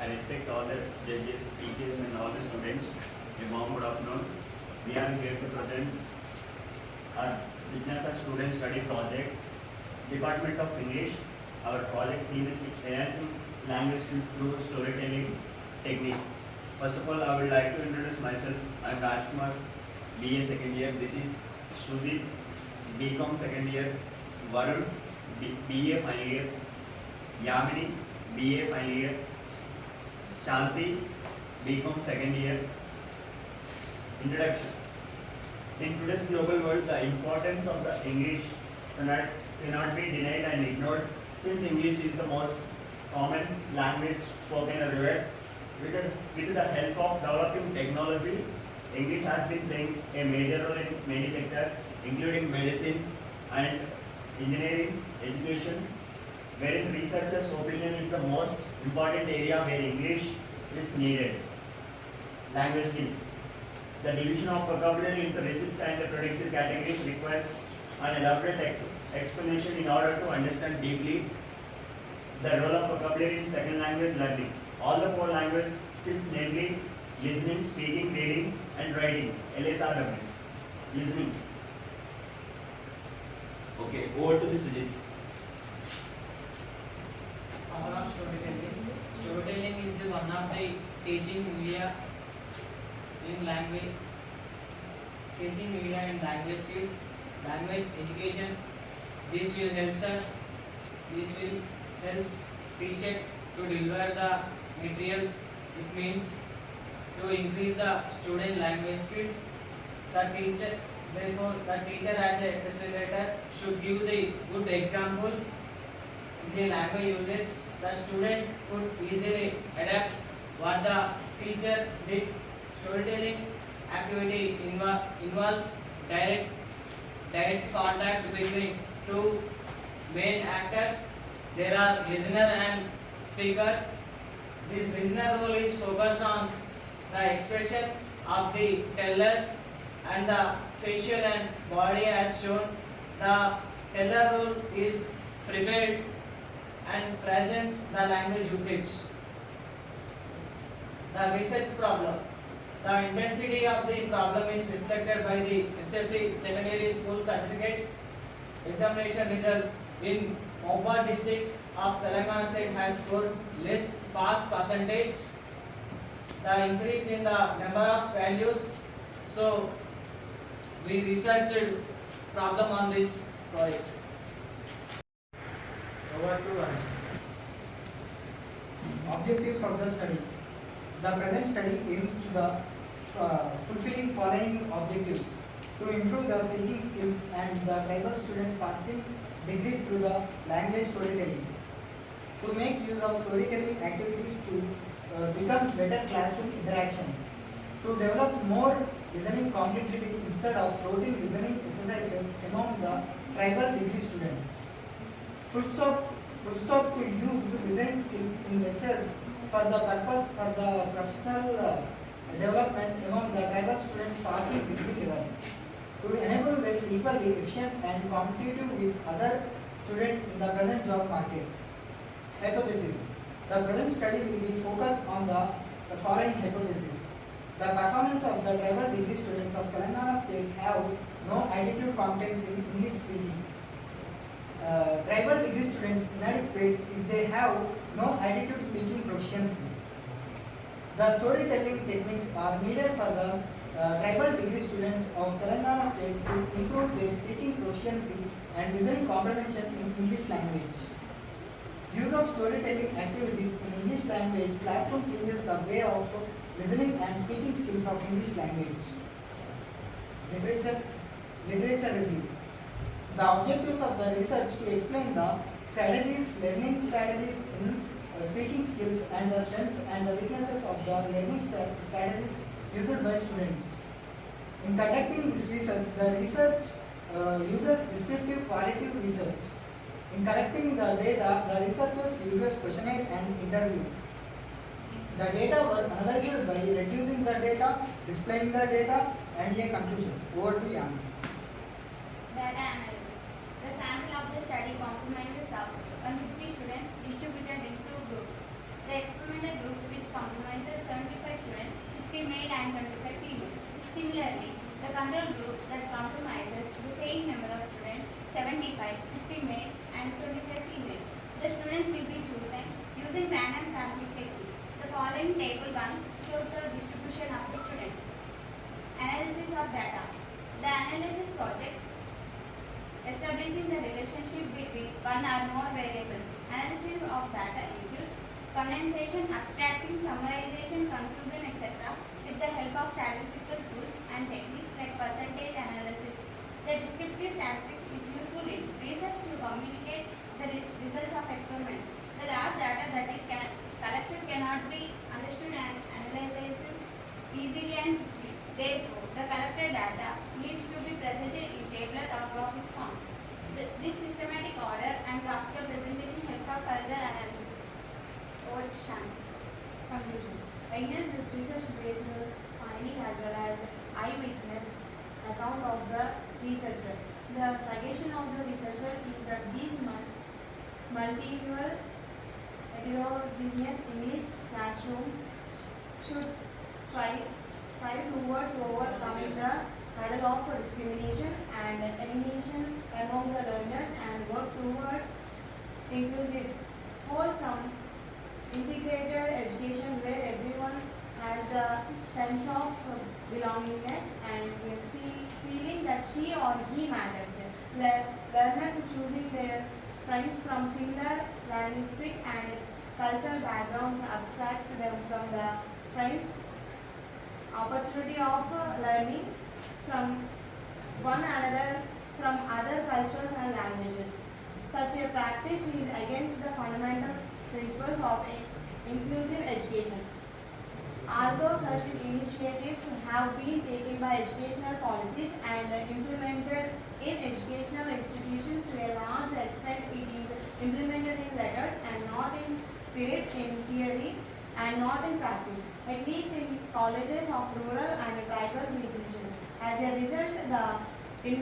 I respect all the judges, teachers, and all the students. A warm good afternoon. We are here to present our Jignasa Student Study Project, Department of English. Our project theme is enhancing language skills through storytelling technique. First of all, I would like to introduce myself. I am Rajkumar, BA second year. This is Sudhit, BCom second year. Varun, BA final year. Yamini, BA final year. Shanti, BCom second year. Introduction. In today's global world, the importance of the English cannot be denied and ignored, since English is the most common language spoken everywhere. With the help of developing technology, English has been playing a major role in many sectors, including medicine and engineering, education, wherein researchers' opinion is the most important area where English is needed. Language skills. The division of vocabulary into receipt and predictive categories requires an elaborate explanation in order to understand deeply the role of vocabulary in second language learning. All the four language skills, namely listening, speaking, reading, and writing, LSRW. Listening. Okay, over to the Sujit. Power of storytelling. Storytelling is one of the teaching media in language, skills, language education. This will help teacher to deliver the material. It means to increase the student language skills. Therefore, the teacher as a facilitator should give the good examples in the language uses. The student could easily adapt what the teacher did. Storytelling activity involves direct contact between two main actors. There are listener and speaker. This listener role is focused on the expression of the teller and the facial and body as shown. The teller role is prepared and present the language usage. The research problem. The intensity of the problem is reflected by the SSC secondary school certificate examination result. In Mopar district of Telangana state has scored less pass percentage. The increase in the number of values. So we researched problem on this project. Over to one. Objectives of the study. The present study aims to the fulfilling following objectives: to improve the speaking skills and the tribal students passing degree through the language storytelling, to make use of storytelling activities to become better classroom interactions, to develop more listening complexity instead of routine listening exercises among the tribal degree students. Full stop to use listening skills in lectures for the purpose for the professional development among the tribal students passing degree level, to enable them equally efficient and competitive with other students in the present job market. Hypothesis. The present study will be focused on the following hypothesis. The performance of the tribal degree students of Telangana state have no attitude competence in English speaking. Tribal degree students inadequate if they have no attitude speaking proficiency. The storytelling techniques are needed for the tribal degree students of Telangana state to improve their speaking proficiency and listening comprehension in English language. Use of storytelling activities in English language classroom changes the way of listening and speaking skills of English language. Literature review. The objectives of the research to explain the learning strategies in speaking skills and the strengths and the weaknesses of the learning strategies used by students. In conducting this research, the research uses descriptive qualitative research. In collecting the data, the researchers uses questionnaire and interview. The data were analyzed by reducing the data, displaying the data, and a conclusion. Over to Yam. Data analysis. The sample of the study comprises of 150 students distributed into two groups. The experimental groups, which comprises 75 students, 50 male and 25 female. Similarly, the control group that comprises the same number of students, 75, 50 male and 25 female. The students will be chosen using random sampling technique. The following table 1 shows the distribution of the student. Analysis of data. The analysis projects establishing the relationship between one or more variables. Analysis of data includes condensation, abstracting, summarization, conclusion, etc. with the help of statistical tools and techniques like percentage analysis. The descriptive statistics is useful in research to communicate the results of experiments. The large data that is collected cannot be understood and analyzed easily, and therefore the collected data needs to be presented in tabular or graphic form. This systematic order and graphical presentation help for further analysis. Over to Shan. Conclusion. Against this research-based finding as well as eyewitness account of the researcher. The suggestion of the researcher is that these multilingual heterogeneous English classroom should strive towards overcoming the hurdle of discrimination and alienation among the learners and work towards inclusive, wholesome, integrated education where everyone has a sense of belongingness and a feeling that she or he matters. Learners choosing their friends from similar linguistic and cultural backgrounds abstract them from the friends opportunity of learning from one another from other cultures and languages. Such a practice is against the fundamental principles of inclusive education. Although such initiatives have been taken by educational policies and implemented in educational institutions to a large extent, it is implemented in letters and not in spirit, in theory and not in practice, at least in colleges of rural and tribal regions. As a result, the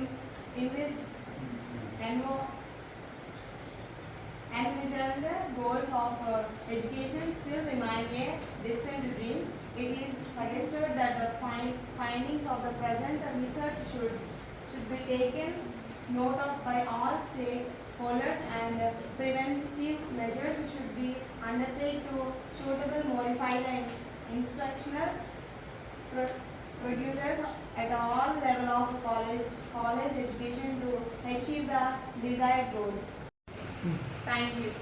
envisioned goals of education still remain a distant dream. It is suggested that the findings of the present research should be taken note of by all stakeholders, and preventive measures should be undertaken to suitably modify the instructional producers at all level of college education to achieve the desired goals. Thank you.